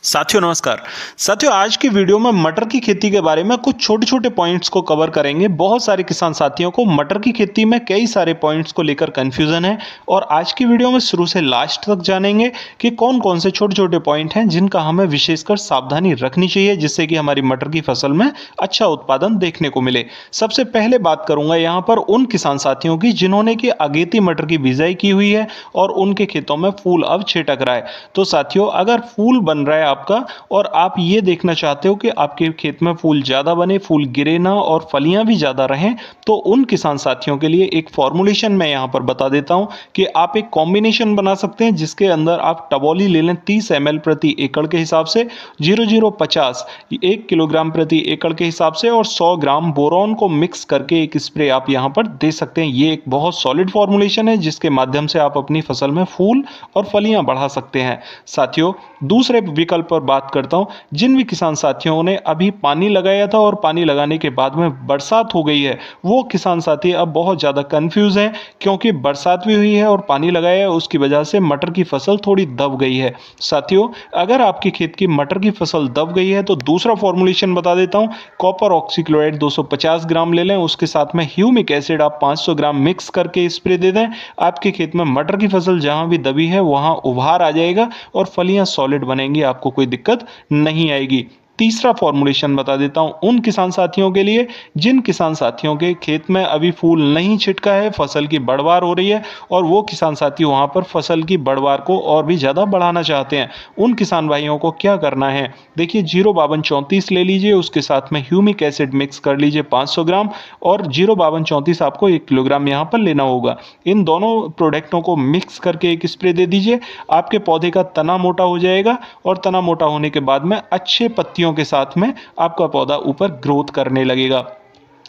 साथियों नमस्कार। साथियों आज की वीडियो में मटर की खेती के बारे में कुछ छोटे छोटे पॉइंट्स को कवर करेंगे। बहुत सारे किसान साथियों को मटर की खेती में कई सारे पॉइंट्स को लेकर कंफ्यूजन है और आज की वीडियो में शुरू से लास्ट तक जानेंगे कि कौन कौन से छोटे छोटे पॉइंट हैं जिनका हमें विशेषकर सावधानी रखनी चाहिए जिससे कि हमारी मटर की फसल में अच्छा उत्पादन देखने को मिले। सबसे पहले बात करूंगा यहाँ पर उन किसान साथियों की जिन्होंने की अगेती मटर की बिजाई की हुई है और उनके खेतों में फूल अब छिटक रहा है। तो साथियों अगर फूल बन रहा है आपका और आप ये देखना चाहते हो कि आपके खेत में फूल ज्यादा बने, फूल गिरे ना और फलियां भी ज्यादा रहें, तो उन किसान साथियों के लिए एक फॉर्मुलेशन मैं यहां पर बता देता हूं कि आप एक कॉम्बिनेशन बना सकते हैं जिसके अंदर आप टबोली ले लें 30 ml प्रति एकड़ के हिसाब से, 0050 1 किलोग्राम प्रति एकड़ के हिसाब से और 100 ग्राम बोरॉन को मिक्स करके एक स्प्रे आप यहां पर दे सकते हैं। ये एक बहुत सॉलिड फॉर्मुलेशन है जिसके माध्यम से आप अपनी फसल में फूल और फलियां बढ़ा सकते हैं। साथियों दूसरे विकल्प पर बात करता हूं। जिन भी किसान साथियों ने अभी पानी लगाया था और पानी लगाने के बाद में बरसात हो गई है, वो किसान साथी अब बहुत ज्यादा कंफ्यूज हैं क्योंकि बरसात भी हुई है और पानी लगाया है, उसकी वजह से मटर की फसल थोड़ी दब गई है। साथियों अगर आपके खेत की मटर की फसल दब गई है तो दूसरा फॉर्मुलेशन बता देता हूं। कॉपर ऑक्सीक्लोराइड 250 ग्राम ले लें, उसके साथ में ह्यूमिक एसिड आप 500 ग्राम मिक्स करके स्प्रे दे दें। आपके खेत में मटर की फसल जहां भी दबी है वहां उभार आ जाएगा और फलियां सॉलिड बनेंगी, आपको कोई दिक्कत नहीं आएगी। तीसरा फॉर्मुलेशन बता देता हूं उन किसान साथियों के लिए जिन किसान साथियों के खेत में अभी फूल नहीं छिटका है, फसल की बढ़वार हो रही है और वो किसान साथी वहां पर फसल की बढ़वार को और भी ज्यादा बढ़ाना चाहते हैं। उन किसान भाइयों को क्या करना है, देखिए 05234 ले लीजिए, उसके साथ में ह्यूमिक एसिड मिक्स कर लीजिए 500 ग्राम और 05234 आपको 1 किलोग्राम यहां पर लेना होगा। इन दोनों प्रोडक्टों को मिक्स करके एक स्प्रे दे दीजिए। आपके पौधे का तना मोटा हो जाएगा और तना मोटा होने के बाद में अच्छे पत्तियों के साथ में आपका पौधा ऊपर ग्रोथ करने लगेगा।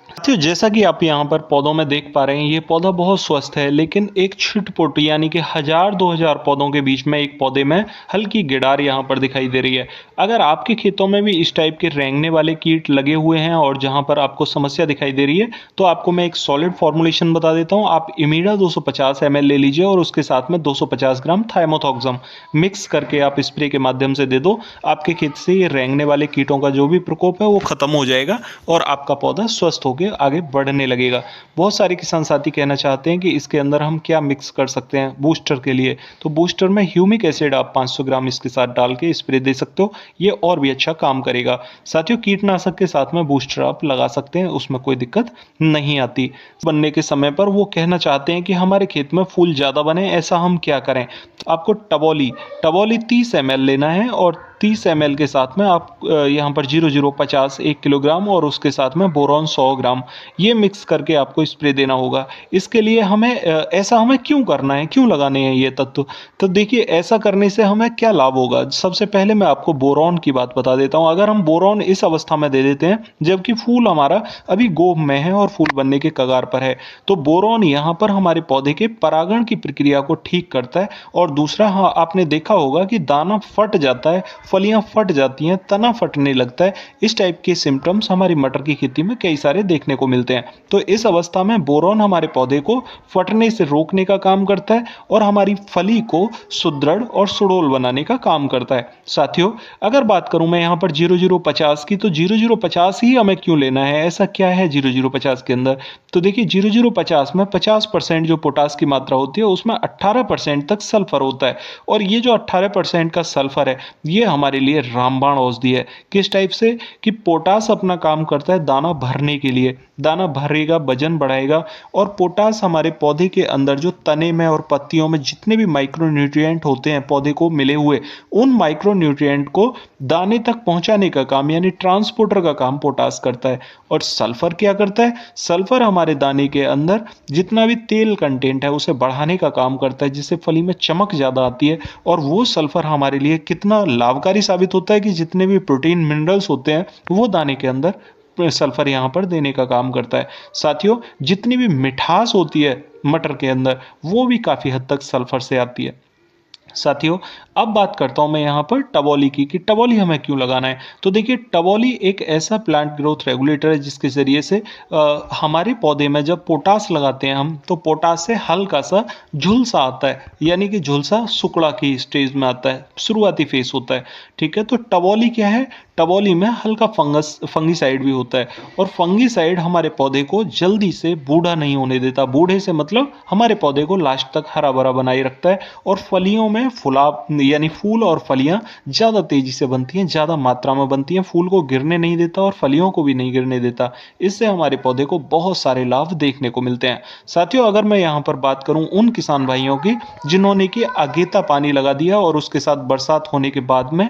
साथियों जैसा कि आप यहाँ पर पौधों में देख पा रहे हैं, ये पौधा बहुत स्वस्थ है लेकिन एक छिटपुट यानी कि 1000-2000 पौधों के बीच में एक पौधे में हल्की गिडार यहाँ पर दिखाई दे रही है। अगर आपके खेतों में भी इस टाइप के रेंगने वाले कीट लगे हुए हैं और जहाँ पर आपको समस्या दिखाई दे रही है तो आपको मैं एक सॉलिड फॉर्मुलेशन बता देता हूँ। आप इमीडा 250 ml ले लीजिए और उसके साथ में 250 ग्राम थाइमोथॉक्सम मिक्स करके आप स्प्रे के माध्यम से दे दो। आपके खेत से ये रेंगने वाले कीटों का जो भी प्रकोप है वो खत्म हो जाएगा और आपका पौधा स्वस्थ होकर आगे बढ़ने लगेगा। बहुत सारे किसान साथी कहना चाहते हैं कि इसके अंदर हम क्या मिक्स कर सकते हैं बूस्टर के लिए, तो बूस्टर में ह्यूमिक एसिड आप 500 ग्राम इसके साथ डाल के स्प्रे दे सकते हो, ये और भी अच्छा काम करेगा। साथियों कीटनाशक के साथ में बूस्टर आप लगा सकते हैं, उसमें कोई दिक्कत नहीं आती। बनने के समय पर वो कहना चाहते हैं कि हमारे खेत में फूल ज्यादा बने, ऐसा हम क्या करें। आपको टबोली 30 ml लेना है और 30 ml के साथ में आप यहाँ पर 0050 1 किलोग्राम और उसके साथ में बोरॉन 100 ग्राम ये मिक्स करके आपको स्प्रे देना होगा। इसके लिए हमें ऐसा हमें क्यों करना है, क्यों लगाने हैं ये तत्व, तो देखिए ऐसा करने से हमें क्या लाभ होगा। सबसे पहले मैं आपको बोरॉन की बात बता देता हूँ। अगर हम बोरॉन इस अवस्था में दे देते हैं जबकि फूल हमारा अभी गोभ में है और फूल बनने के कगार पर है, तो बोरॉन यहाँ पर हमारे पौधे के परागण की प्रक्रिया को ठीक करता है। और दूसरा, हाँ आपने देखा होगा कि दाना फट जाता है, फलियां फट जाती हैं, तना फटने लगता है। इस टाइप के सिम्टम्स हमारी मटर की खेती में कई सारे देखने को मिलते हैं। तो इस अवस्था में बोरॉन हमारे पौधे को फटने से रोकने का काम करता है और हमारी फली को सुदृढ़ और सुडौल बनाने का काम करता है। साथियों अगर बात करूं मैं यहाँ पर 0050 की, तो 0050 ही हमें क्यों लेना है, ऐसा क्या है 0050 के अंदर, तो देखिए 0050 में 50% जो पोटास की मात्रा होती है उसमें 18% तक सल्फर होता है और ये जो 18% का सल्फर है ये हमारे लिए रामबाण औषधि है। किस टाइप से कि पोटास अपना काम करता है दाना भरने के लिए, दाना भरेगा, वजन बढ़ाएगा और पोटास हमारे पौधे के अंदर जो तने में और पत्तियों में जितने भी माइक्रोन्यूट्रिएंट होते हैं पौधे को मिले हुए, उन माइक्रोन्यूट्रिएंट को दाने तक पहुंचाने का काम यानी ट्रांसपोर्टर का काम पोटास करता है। और सल्फर क्या करता है, सल्फर हमारे दाने के अंदर जितना भी तेल कंटेंट है उसे बढ़ाने का काम करता है जिससे फली में चमक ज्यादा आती है। और वो सल्फर हमारे लिए कितना लाभकारी साबित होता है कि जितने भी प्रोटीन मिनरल्स होते हैं वो दाने के अंदर सल्फर यहाँ पर देने का काम करता है। साथियों जितनी भी मिठास होती है मटर के अंदर वो भी काफी हद तक सल्फर से आती है। साथियों, अब बात करता हूं मैं यहाँ पर टबोली की कि टबोली हमें क्यों लगाना है। तो देखिए, टबोली एक ऐसा प्लांट ग्रोथ रेगुलेटर है जिसके ज़रिए से हमारे पौधे में जब पोटास लगाते हैं हम, तो पोटास से हल्का सा झुलसा आता है, यानी कि झुलसा सुकड़ा की स्टेज में आता है, शुरुआती फेस होता है। ठीक है, तो टबोली क्या है? टबोली में हल्का फंगीसाइड भी होता है, और फंगीसाइड हमारे पौधे को जल्दी से बूढ़ा नहीं होने देता। बूढ़े से मतलब हमारे पौधे को लास्ट तक हरा भरा बनाए रखता है, और फलियों में यानी फूल और फलियां ज़्यादा तेजी से बनती हैं, ज़्यादा मात्रा में बनती हैं। फूल को गिरने नहीं देता और फलियों को भी नहीं गिरने देता। इससे हमारे पौधे को बहुत सारे लाभ देखने को मिलते हैं। साथियों, अगर मैं यहाँ पर बात करूँ उन किसान भाइयों की जिन्होंने कि अगेता पानी लगा दिया और उसके साथ बरसात होने के बाद में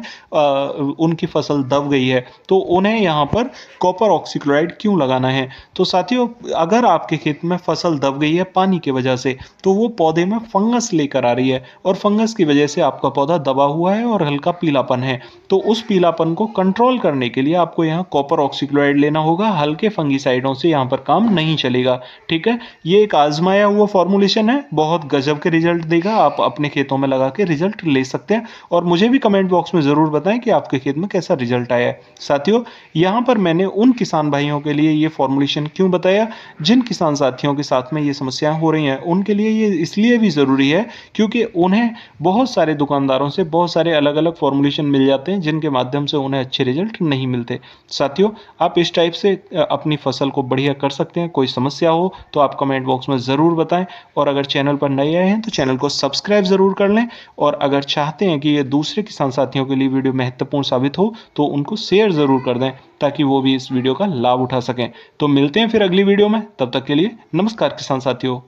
उनकी फसल दब गई है, तो उन्हें यहाँ पर कॉपर ऑक्सीक्लोराइड क्यों लगाना है? तो साथियों, अगर आपके खेत में फसल दब गई है पानी की वजह से, तो वो पौधे में फंगस लेकर आ रही है, और फंगस की वजह से आपका पौधा दबा हुआ है और हल्का पीलापन है। तो उस पीलापन को कंट्रोल करने के लिए आपको यहाँ कॉपर ऑक्सीक्लोराइड लेना होगा। हल्के फंगीसाइडों से यहाँ पर काम नहीं चलेगा। ठीक है, ये एक आजमाया हुआ फॉर्मुलेशन है, बहुत गजब के रिजल्ट देगा। आप अपने खेतों में लगा के रिजल्ट ले सकते हैं, और मुझे भी कमेंट बॉक्स में ज़रूर बताएं कि आपके खेत में कैसा रिजल्ट आया है। साथियों, यहाँ पर मैंने उन किसान भाइयों के लिए ये फॉर्मुलेशन क्यों बताया जिन किसान साथियों के साथ में ये समस्याएं हो रही हैं। उनके लिए ये इसलिए भी ज़रूरी है क्योंकि उन्हें बहुत सारे दुकानदारों से बहुत सारे अलग अलग फॉर्मुलेशन मिल जाते हैं जिनके माध्यम से उन्हें अच्छे रिजल्ट नहीं मिलते। साथियों, आप इस टाइप से अपनी फसल को बढ़िया कर सकते हैं। कोई समस्या हो तो आप कमेंट बॉक्स में ज़रूर बताएं, और अगर चैनल पर नए आए हैं तो चैनल को सब्सक्राइब ज़रूर कर लें, और अगर चाहते हैं कि ये दूसरे किसान साथियों के लिए वीडियो महत्वपूर्ण साबित हो तो उनको शेयर ज़रूर कर दें, ताकि वो भी इस वीडियो का लाभ उठा सकें। तो मिलते हैं फिर अगली वीडियो में, तब तक के लिए नमस्कार किसान साथियों।